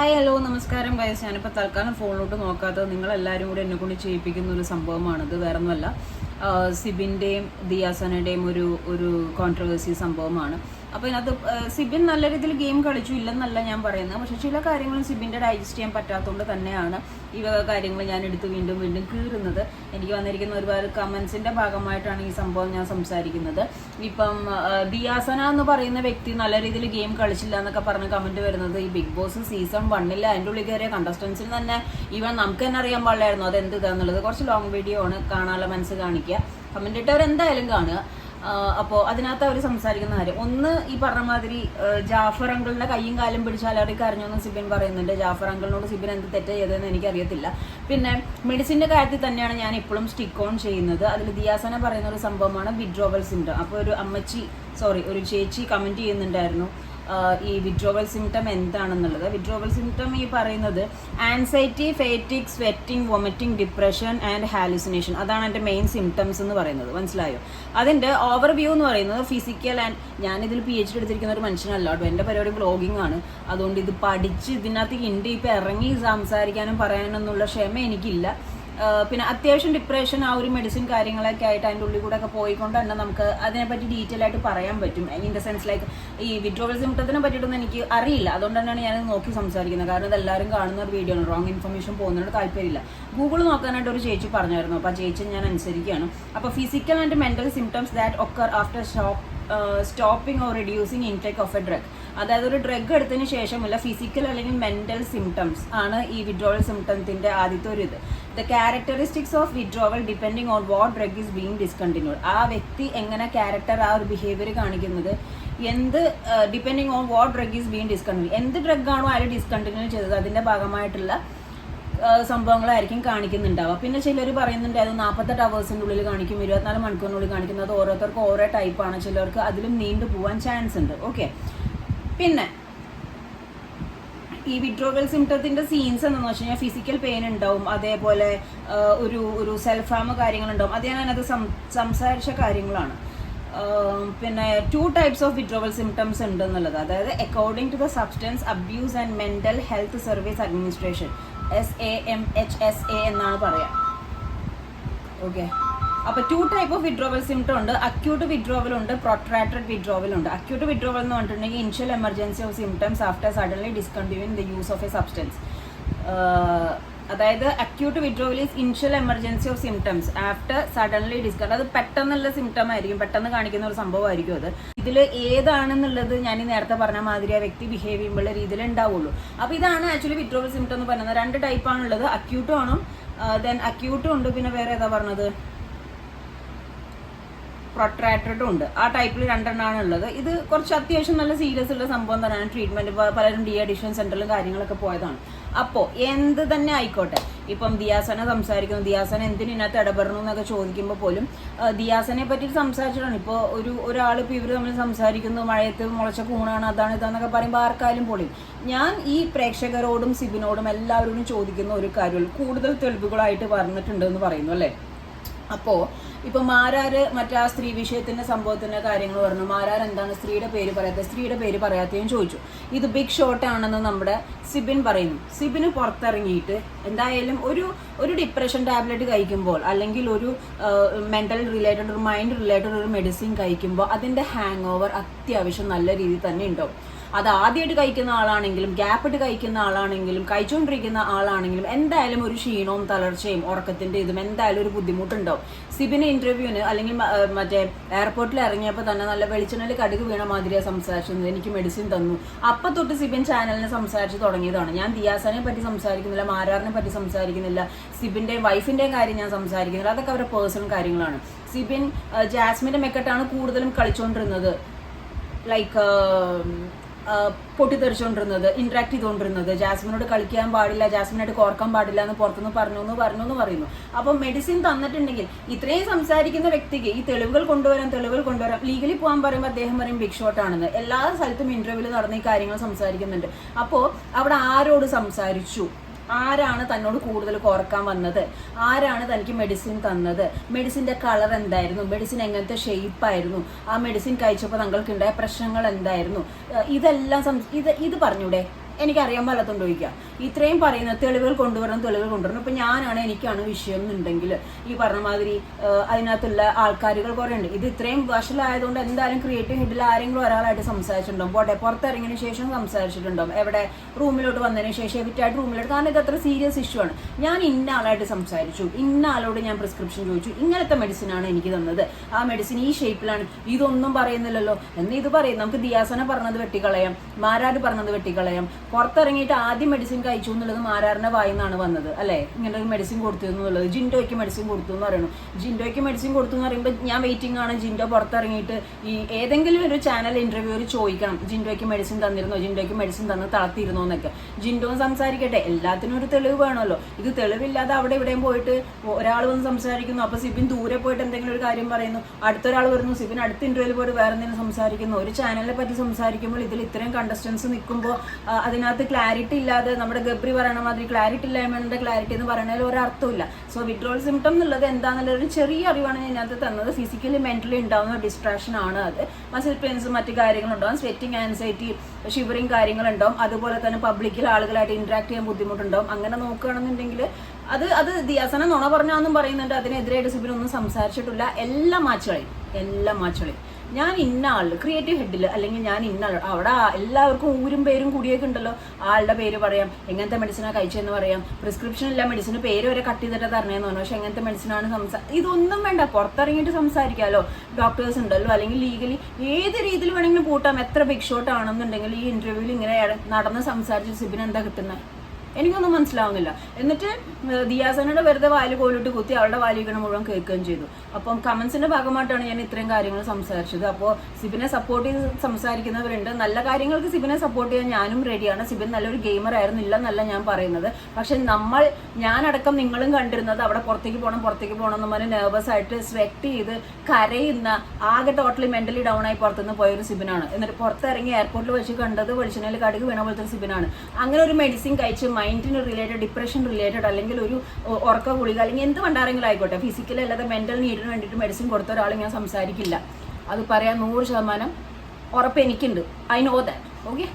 Hi hello നമസ്കാരം guys. ഞാനിപ്പോൾ തൽക്കാലം ഫോണിലോട്ട് നോക്കാത്തത് നിങ്ങളെല്ലാവരും കൂടി എന്നെ കൊണ്ട് ചെയ്യിപ്പിക്കുന്ന ഒരു സംഭവമാണിത്. വേറെ ഒന്നുമല്ല, സിബിൻ്റെയും ദിയാസനയുടെയും ഒരു കോൺട്രവേഴ്സി സംഭവമാണ്. അപ്പോൾ ഇതിനകത്ത് സിബിൻ നല്ല രീതിയിൽ ഗെയിം കളിച്ചു, ഇല്ലെന്നല്ല ഞാൻ പറയുന്നത്. പക്ഷേ ചില കാര്യങ്ങളും സിബിൻ്റെ ഡൈജസ്റ്റ് ചെയ്യാൻ പറ്റാത്തതുകൊണ്ട് തന്നെയാണ് ഈ വക കാര്യങ്ങൾ ഞാൻ എടുത്ത് വീണ്ടും വീണ്ടും കീറുന്നത്. എനിക്ക് വന്നിരിക്കുന്ന ഒരുപാട് കമൻസിൻ്റെ ഭാഗമായിട്ടാണ് ഈ സംഭവം ഞാൻ സംസാരിക്കുന്നത്. ഇപ്പം ദിയാസന എന്ന് പറയുന്ന വ്യക്തി നല്ല രീതിയിൽ ഗെയിം കളിച്ചില്ല എന്നൊക്കെ പറഞ്ഞ് കമൻറ്റ് വരുന്നത് ഈ ബിഗ് ബോസ് സീസൺ 1 അതിൻ്റെ ഉള്ളിൽ കയറിയ കണ്ടസ്റ്റൻസിന് തന്നെ ഈവൻ നമുക്ക് തന്നെ അറിയാൻ പാടില്ലായിരുന്നു അത് എന്ത് ഇതാന്നുള്ളത്. കുറച്ച് ലോങ് വീഡിയോ ആണ്, കാണാനുള്ള മനസ്സ് കാണിക്കുക, കമൻറ്റ് ഇട്ടവർ എന്തായാലും കാണുക. അപ്പോൾ അതിനകത്ത് അവർ സംസാരിക്കുന്ന കാര്യം ഒന്ന്, ഈ പറഞ്ഞ മാതിരി ജാഫർ അങ്കിളിൻ്റെ കയ്യും കാലും പിടിച്ചാൽ അവർക്ക് അറിഞ്ഞൊന്നും സിബിൻ പറയുന്നുണ്ട്. ജാഫർ അങ്കിളിനോട് സിബിൻ എന്ത് തെറ്റ് ചെയ്തതെന്ന് എനിക്കറിയത്തില്ല. പിന്നെ മെഡിസിൻ്റെ കാര്യത്തിൽ തന്നെയാണ് ഞാൻ ഇപ്പോഴും സ്റ്റിക്ക് ഓൺ ചെയ്യുന്നത്. അതിൽ ദിയാസന പറയുന്ന ഒരു സംഭവമാണ് വിഡ്രോവൽ സിംറ്റം. അപ്പോൾ ഒരു ചേച്ചി കമൻറ്റ് ചെയ്യുന്നുണ്ടായിരുന്നു ഈ വിഡ്രോവൽ സിംറ്റം എന്താണെന്നുള്ളത്. വിഡ്രോവൽ സിംറ്റം ഈ പറയുന്നത് anxiety, fatigue, sweating, vomiting, depression and hallucination. അതാണ് എൻ്റെ മെയിൻ സിംറ്റംസ് എന്ന് പറയുന്നത്. മനസ്സിലായോ? അതിൻ്റെ ഓവർവ്യൂ എന്ന് പറയുന്നത് ഫിസിക്കൽ ആൻഡ് ഞാനിതിൽ PhD എടുത്തിരിക്കുന്ന ഒരു മനുഷ്യനല്ല കേട്ടോ. എൻ്റെ പരിപാടി ബ്ലോഗിംഗ് ആണ്. അതുകൊണ്ട് ഇത് പഠിച്ച് ഇതിനകത്ത് ഇപ്പം ഇറങ്ങി സംസാരിക്കാനും പറയാനൊന്നുള്ള ക്ഷമ എനിക്കില്ല. പിന്നെ അത്യാവശ്യം ഡിപ്രഷൻ, ആ ഒരു മെഡിസിൻ കാര്യങ്ങളൊക്കെ ആയിട്ട് അതിൻ്റെ ഉള്ളിൽ കൂടെ ഒക്കെ പോയിക്കൊണ്ട് തന്നെ നമുക്ക് അതിനെപ്പറ്റി ഡീറ്റെയിൽ ആയിട്ട് പറയാൻ പറ്റും. ഇൻ ദ സെൻസ് ലൈക്ക് ഈ വിഡ്രോവൽ സിംറ്റത്തിനെ പറ്റിയിട്ടൊന്നും എനിക്ക് അറിയില്ല. അതുകൊണ്ട് തന്നെയാണ് ഞാൻ നോക്കി സംസാരിക്കുന്നത്. കാരണം ഇതെല്ലാവരും കാണുന്ന ഒരു വീഡിയോ ആണ്, റോങ് ഇൻഫർമേഷൻ പോകുന്നതിന് താല്പര്യമില്ല. ഗൂഗിൾ നോക്കാനായിട്ട് ഒരു ചേച്ചി പറഞ്ഞായിരുന്നു, അപ്പോൾ ആ ചേച്ചി ഞാൻ അനുസരിക്കുകയാണ്. അപ്പോൾ physical and mental symptoms that occur after stopping or reducing intake of A drug. അതായത് ഒരു ഡ്രഗ് എടുത്തതിന് ശേഷമുള്ള ഫിസിക്കൽ അല്ലെങ്കിൽ മെൻ്റൽ സിംറ്റംസ് ആണ് ഈ വിഡ്രോവൽ സിംറ്റത്തിൻ്റെ ആദ്യത്തെ ഒരു ഇത്. The characteristics of withdrawal depending on what drug is being discontinued. ആ വ്യക്തി എങ്ങനെ ക്യാരക്ടർ, ആ ഒരു ബിഹേവിയർ കാണിക്കുന്നത് depending on what drug is being discontinue. എന്ത് ഡ്രഗാണോ അയാൾ ഡിസ്കണ്ടിന്യൂ ചെയ്തത് അതിൻ്റെ ഭാഗമായിട്ടുള്ള സംഭവങ്ങളായിരിക്കും കാണിക്കുന്നുണ്ടാവുക. പിന്നെ ചിലർ പറയുന്നുണ്ട് അത് 48 അവേഴ്സിൻ്റെ ഉള്ളിൽ കാണിക്കും, 24 മണിക്കൂറിനുള്ളിൽ കാണിക്കുന്നത്. ഓരോരുത്തർക്കും ഓരോ ടൈപ്പാണ്. ചിലർക്ക് അതിലും നീണ്ടു പോകാൻ ചാൻസ് ഉണ്ട്. ഓക്കെ, പിന്നെ ഈ വിഡ്രോവൽ സിംറ്റത്തിൻ്റെ സീൻസ് എന്താണെന്ന് വെച്ച് കഴിഞ്ഞാൽ ഫിസിക്കൽ പെയിൻ ഉണ്ടാവും, അതേപോലെ ഒരു സെൽഫ് ഹാം കാര്യങ്ങളുണ്ടാവും. അത് ഞാൻ അതിനകത്ത് സംസാരിച്ച കാര്യങ്ങളാണ്. പിന്നെ 2 types ഓഫ് വിഡ്രോവൽ സിംറ്റംസ് ഉണ്ടെന്നുള്ളത്, അതായത് according to the substance abuse and mental health service administration, SAMHSA എന്നാണ് പറയാം. ഓക്കെ, അപ്പോൾ 2 type ഓഫ് വിഡ്രോവൽ സിംറ്റം ഉണ്ട്. അക്യൂട്ട് വിഡ്രോവൽ ഉണ്ട്, പ്രൊട്രാക്റ്റഡ് വിഡ്രോവൽ ഉണ്ട്. അക്യൂട്ട് വിഡ്രോവൽ എന്ന് പറഞ്ഞിട്ടുണ്ടെങ്കിൽ initial emergency of symptoms after suddenly discontinuing the use of a substance. അതായത് acute withdrawal is initial emergency of symptoms after suddenly ഡിസ്കണ്ട്. അത് പെട്ടെന്നുള്ള symptom ആയിരിക്കും, പെട്ടെന്ന് കാണിക്കുന്ന ഒരു സംഭവമായിരിക്കും അത്. ഇതിൽ ഏതാണെന്നുള്ളത് ഞാൻ ഈ നേരത്തെ പറഞ്ഞ മാതിരി ആ വ്യക്തി ബിഹേവ് ചെയ്യുമ്പോൾ രീതിയിൽ ഉണ്ടാവുള്ളൂ. അപ്പോൾ ഇതാണ് ആക്ച്വലി വിഡ്രോവൽ സിംറ്റം എന്ന് പറയുന്നത്. 2 ടൈപ്പാണുള്ളത്, അക്യൂട്ടും ആണ്, ദെൻ അക്യൂട്ടും ഉണ്ട്, പിന്നെ വേറെ ഏതാ പറഞ്ഞത്, പ്രൊട്രാക്റ്റഡും ഉണ്ട്. ആ ടൈപ്പിൽ 2 ഉള്ളത്. ഇത് കുറച്ച് അത്യാവശ്യം നല്ല സീരിയസ് ഉള്ള സംഭവം തന്നെയാണ്. ട്രീറ്റ്മെൻറ്റ് പലരും ഡീഅഡിക്ഷൻ സെൻ്ററിലും കാര്യങ്ങളൊക്കെ പോയതാണ്. അപ്പോൾ എന്ത് തന്നെ ആയിക്കോട്ടെ, ഇപ്പം ദിയാസന സംസാരിക്കുന്നു, ദിയാസന എന്തിനകത്ത് ഇടപെടണം എന്നൊക്കെ ചോദിക്കുമ്പോൾ പോലും ദിയാസനെ പറ്റിയിട്ട് സംസാരിച്ചിട്ടാണ്. ഇപ്പോൾ ഒരാൾ ഇപ്പോൾ ഇവർ തമ്മിൽ സംസാരിക്കുന്നു, മഴയത്ത് മുളച്ച കൂണാണ്, അതാണ് ഇതാന്നൊക്കെ പറയുമ്പോൾ ആർക്കായാലും പൊളിയും. ഞാൻ ഈ പ്രേക്ഷകരോടും സിബിനോടും എല്ലാവരോടും ചോദിക്കുന്ന ഒരു കാര്യമുള്ളൂ, കൂടുതൽ തെളിവുകളായിട്ട് പറഞ്ഞിട്ടുണ്ടെന്ന് പറയുന്നു അല്ലേ. അപ്പോൾ ഇപ്പോൾ മാരാര് മറ്റേ ആ സ്ത്രീ വിഷയത്തിൻ്റെ സംഭവത്തിൻ്റെ കാര്യങ്ങൾ പറഞ്ഞു, മാരാർ എന്താണ് സ്ത്രീയുടെ പേര് പറയാത്തതെന്ന് ചോദിച്ചു. ഇത് ബിഗ് ഷോട്ട് ആണെന്ന് നമ്മുടെ സിബിൻ പറയുന്നു. സിബിന് പുറത്തിറങ്ങിയിട്ട് എന്തായാലും ഒരു ഡിപ്രഷൻ ടാബ്ലറ്റ് കഴിക്കുമ്പോൾ, അല്ലെങ്കിൽ ഒരു മെൻ്റൽ റിലേറ്റഡ്, ഒരു മൈൻഡ് റിലേറ്റഡ് ഒരു മെഡിസിൻ കഴിക്കുമ്പോൾ അതിൻ്റെ ഹാങ് ഓവർ അത്യാവശ്യം നല്ല രീതിയിൽ തന്നെ ഉണ്ടാവും. അത് ആദ്യമായിട്ട് കഴിക്കുന്ന ആളാണെങ്കിലും ഗ്യാപ്പ് ഇട്ട് കഴിക്കുന്ന ആളാണെങ്കിലും കഴിച്ചുകൊണ്ടിരിക്കുന്ന ആളാണെങ്കിലും എന്തായാലും ഒരു ക്ഷീണവും തളർച്ചയും ഉറക്കത്തിൻ്റെ ഇതും എന്തായാലും ഒരു ബുദ്ധിമുട്ടുണ്ടാവും. സിബിന് ഇൻ്റർവ്യൂവിന് അല്ലെങ്കിൽ മറ്റേ എയർപോർട്ടിൽ ഇറങ്ങിയപ്പോൾ തന്നെ നല്ല വെളിച്ചെണ്ണയിൽ കടുക് വീണ മാതിരിയാണ് സംസാരിച്ചത്. എനിക്ക് മെഡിസിൻ തന്നു. അപ്പം തൊട്ട് സിബിൻ ചാനലിനെ സംസാരിച്ച് തുടങ്ങിയതാണ്. ഞാൻ ദിയാസനെ പറ്റി സംസാരിക്കുന്നില്ല, മാരാറിനെ പറ്റി സംസാരിക്കുന്നില്ല, സിബിൻ്റെയും വൈഫിൻ്റെയും കാര്യം ഞാൻ സംസാരിക്കുന്നില്ല. അതൊക്കെ അവരുടെ പേഴ്സണൽ കാര്യങ്ങളാണ്. സിബിൻ ജാസ്മിൻ്റെ മെക്കെട്ടാണ് കൂടുതലും കളിച്ചുകൊണ്ടിരുന്നത്, ലൈക്ക് പൊട്ടിത്തെറിച്ചുകൊണ്ടിരുന്നത്, ഇൻട്രാക്ട് ചെയ്തുകൊണ്ടിരുന്നത്. ജാസ്മിനോട് കളിക്കാൻ പാടില്ല, ജാസ്മിനായിട്ട് കോർക്കാൻ പാടില്ല എന്ന് പുറത്തുനിന്ന് പറഞ്ഞു പറയുന്നു. അപ്പം മെഡിസിൻ തന്നിട്ടുണ്ടെങ്കിൽ ഇത്രയും സംസാരിക്കുന്ന വ്യക്തിക്ക് ഈ തെളിവുകൾ കൊണ്ടുവരാം. ലീഗലി പോകാൻ പറയുമ്പോൾ അദ്ദേഹം പറയും ബിഗ് ഷോട്ട് ആണെന്ന്. എല്ലാ സ്ഥലത്തും ഇൻ്റർവ്യൂവിൽ നടന്ന ഈ കാര്യങ്ങൾ സംസാരിക്കുന്നുണ്ട്. അപ്പോൾ അവിടെ ആരോട് സംസാരിച്ചു, ആരാണ് തന്നോട് കൂടുതൽ കോർക്കാൻ വന്നത്, ആരാണ് തനിക്ക് മെഡിസിൻ തന്നത്, മെഡിസിൻ്റെ കളർ എന്തായിരുന്നു, മെഡിസിൻ എങ്ങനത്തെ ഷേപ്പായിരുന്നു, ആ മെഡിസിൻ കഴിച്ചപ്പോൾ തങ്ങൾക്കുണ്ടായ പ്രശ്നങ്ങൾ എന്തായിരുന്നു, ഇതെല്ലാം ഇത് പറഞ്ഞൂടെ. എനിക്കറിയാൻ പാലത്തുണ്ടോ ചോദിക്കുക. ഇത്രയും പറയുന്ന തെളിവുകൾ കൊണ്ടുവരണം. ഇപ്പൊ ഞാനാണ് എനിക്കാണ് വിഷയം എന്നുണ്ടെങ്കിൽ ഈ പറഞ്ഞ മാതിരി അതിനകത്തുള്ള ആൾക്കാരുകൾ കുറെ ഉണ്ട്. ഇത് ഇത്രയും വഷളായതുകൊണ്ട് എന്തായാലും ക്രിയേറ്റീവ് ഹെഡിൽ ആരെങ്കിലും ഒരാളായിട്ട് സംസാരിച്ചിട്ടുണ്ടാവും. പോട്ടെ, പുറത്തിറങ്ങിയതിനു ശേഷം സംസാരിച്ചിട്ടുണ്ടാവും. എവിടെ റൂമിലോട്ട് വന്നതിന് ശേഷം എവിറ്റായിട്ട് റൂമിലോട്ട്. കാരണം ഇത് അത്ര സീരിയസ് ഇഷ്യൂ ആണ്. ഞാൻ ഇന്ന ആളായിട്ട് സംസാരിച്ചു, ഇന്ന ആളോട് ഞാൻ പ്രിസ്ക്രിപ്ഷൻ ചോദിച്ചു, ഇങ്ങനത്തെ മെഡിസിനാണ് എനിക്ക് തന്നത്, ആ മെഡിസിൻ ഈ ഷേപ്പിലാണ്. ഇതൊന്നും പറയുന്നില്ലല്ലോ. എന്ന് ഇത് പറയും. നമുക്ക് ദിയാസന പറഞ്ഞത് വെട്ടിക്കളയാം, മാരാർ പറഞ്ഞത് വെട്ടിക്കളയാം. പുറത്തിറങ്ങിയിട്ട് ആദ്യം മെഡിസിൻ കഴിച്ചു എന്നുള്ളത് മാരാറിന്റെ വായിന്നാണ് വന്നത് അല്ലേ? ഇങ്ങനെ ഒരു മെഡിസിൻ കൊടുത്തു എന്നുള്ളത്. ജിൻഡോയ്ക്ക് മെഡിസിൻ കൊടുത്തു എന്ന് പറയുന്നു. ജിൻഡോയ്ക്ക് മെഡിസിൻ കൊടുത്തു എന്ന് പറയുമ്പോൾ ഞാൻ വെയിറ്റിംഗ് ആണ്. ജിൻഡോ പുറത്തിറങ്ങിയിട്ട് ഈ ഏതെങ്കിലും ഒരു ചാനൽ ഇന്റർവ്യൂവിൽ ചോദിക്കണം, ജിൻഡോയ്ക്ക് മെഡിസിൻ തന്നിരുന്നോ, ജിൻഡോയ്ക്ക് മെഡിസിൻ തന്ന് തളർത്തിയിരുന്നോ എന്നൊക്കെ. ജിൻഡോ സംസാരിക്കട്ടെ, എല്ലാത്തിനും ഒരു തെളിവ് വേണമല്ലോ. ഇത് തെളിവില്ലാതെ അവിടെ ഇവിടെയും പോയിട്ട് ഒരാൾ വന്ന് സംസാരിക്കുന്നു. അപ്പൊ സിബിൻ ദൂരെ പോയിട്ട് എന്തെങ്കിലും ഒരു കാര്യം പറയുന്നു, അടുത്തൊരാൾ വരുന്നു, സിബിൻ അടുത്ത ഇന്റർവ്യൂവിൽ പോയിട്ട് വേറെ എന്തെങ്കിലും സംസാരിക്കുന്നു. ഒരു ചാനലിനെ പറ്റി സംസാരിക്കുമ്പോൾ ഇതിൽ ഇത്രയും കണ്ടസ്റ്റൻസ് നിൽക്കുമ്പോൾ അതിനകത്ത് ക്ലാരിറ്റി ഇല്ലാതെ, നമ്മുടെ ഗബ്രി പറയണ മാതിരി ക്ലാരിറ്റി ഇല്ലായ്മയുടെ ക്ലാരിറ്റി എന്ന് പറയുന്നതിൽ ഒരർത്ഥമില്ല. സോ വിഡ്രോൾ സിംറ്റം എന്നുള്ളത് എന്താണെന്നുള്ള ഒരു ചെറിയ അറിവാണ് ഞാൻ ഇതിനകത്ത് തന്നത്. ഫിസിക്കലി മെന്റലി ഉണ്ടാകുന്ന ഡിസ്ട്രാക്ഷൻ ആണ് അത്. മസിൽ പെയിൻസും മറ്റു കാര്യങ്ങളുണ്ടാവും, സ്വെറ്റിംഗ്, ആൻസൈറ്റി, ഷിവറിങ് കാര്യങ്ങളുണ്ടാവും. അതുപോലെ തന്നെ പബ്ലിക്കിൽ ആളുകളായിട്ട് ഇന്ററാക്ട് ചെയ്യാൻ ബുദ്ധിമുട്ടുണ്ടാവും. അങ്ങനെ നോക്കുകയാണെന്നുണ്ടെങ്കിൽ അത് ദിയാസന നുണ പറഞ്ഞാന്നും പറയുന്നുണ്ട്. അതിനെതിരായിട്ട് സിബിനൊന്നും സംസാരിച്ചിട്ടില്ല. എല്ലാ മാച്ചുകളെയും ഞാൻ ഇന്ന ആൾ ക്രിയേറ്റീവ് ഹെഡിൽ അല്ലെങ്കിൽ ഞാൻ ഇന്ന ആൾ അവിടെ എല്ലാവർക്കും ഊരും പേരും കൂടിയൊക്കെ ഉണ്ടല്ലോ. ആളുടെ പേര് പറയാം, എങ്ങനത്തെ മെഡിസിനാണ് കഴിച്ചതെന്ന് പറയാം, പ്രിസ്ക്രിപ്ഷൻ ഇല്ല, മെഡിസിന് പേര് വരെ കട്ട് ചെയ്തിട്ട് തരണേന്ന് പറഞ്ഞു. പക്ഷെ എങ്ങനത്തെ മെഡിസിനാണ് ഇതൊന്നും വേണ്ട, പുറത്തിറങ്ങിയിട്ട് സംസാരിക്കാമല്ലോ. ഡോക്ടേഴ്സ് ഉണ്ടല്ലോ, അല്ലെങ്കിൽ ലീഗലി ഏത് രീതിയിൽ വേണമെങ്കിലും കൂട്ടാം. എത്ര ബിഗ് ഷോട്ട് ആണെന്നുണ്ടെങ്കിൽ ഈ ഇന്റർവ്യൂവിൽ ഇങ്ങനെ നടന്ന് സംസാരിച്ച് സിബിന് എന്താ കിട്ടുന്നത്? എനിക്കൊന്നും മനസ്സിലാവുന്നില്ല. എന്നിട്ട് ദിയാസനയുടെ വെറുതെ വാല് കോലിട്ട് കുത്തി അവളുടെ വാലിക്കണം മുഴുവൻ കേൾക്കുകയും ചെയ്തു. അപ്പം കമന്റ്സിന്റെ ഭാഗമായിട്ടാണ് ഞാൻ ഇത്രയും കാര്യങ്ങൾ സംസാരിച്ചത്. അപ്പോൾ സിബിനെ സപ്പോർട്ട് ചെയ്ത് സംസാരിക്കുന്നവരുണ്ട്. നല്ല കാര്യങ്ങൾക്ക് സിബിനെ സപ്പോർട്ട് ചെയ്യാൻ ഞാനും റെഡിയാണ്. സിബിൻ നല്ലൊരു ഗെയിമർ ആയിരുന്നില്ല എന്നല്ല ഞാൻ പറയുന്നത്. പക്ഷെ ഞാനടക്കം നിങ്ങളും കണ്ടിരുന്നത് അവിടെ പുറത്തേക്ക് പോകണം എന്ന് പറഞ്ഞ് നെർവസ് ആയിട്ട് സ്വെറ്റ് ചെയ്ത് കരയുന്ന, ആകെ ടോട്ടലി മെന്റലി ഡൗൺ ആയി പുറത്തുനിന്ന് പോയൊരു സിബിനാണ്. എന്നിട്ട് പുറത്തിറങ്ങി എയർപോർട്ടിൽ വെച്ച് കണ്ടത് വെളിച്ചെണ്ണയിൽ കടുക് വീണ പോലത്തെ സിബിനാണ്. അങ്ങനെ ഒരു മെഡിസിൻ കഴിച്ച് മൈൻഡിന് റിലേറ്റഡ്, ഡിപ്രഷൻ റിലേറ്റഡ്, അല്ലെങ്കിൽ ഒരു ഉറക്ക ഗുളിക, അല്ലെങ്കിൽ എന്ത് പണ്ടാരെങ്കിലും ആയിക്കോട്ടെ, ഫിസിക്കലി അല്ലാതെ മെന്റൽ നീഡിന് വേണ്ടിയിട്ട് മെഡിസിൻ കൊടുത്ത ഒരാൾ ഞാൻ സംസാരിക്കില്ല. അത് പറയാൻ 100% ഉറപ്പ് എനിക്കുണ്ട്. I know that. ഓക്കെ.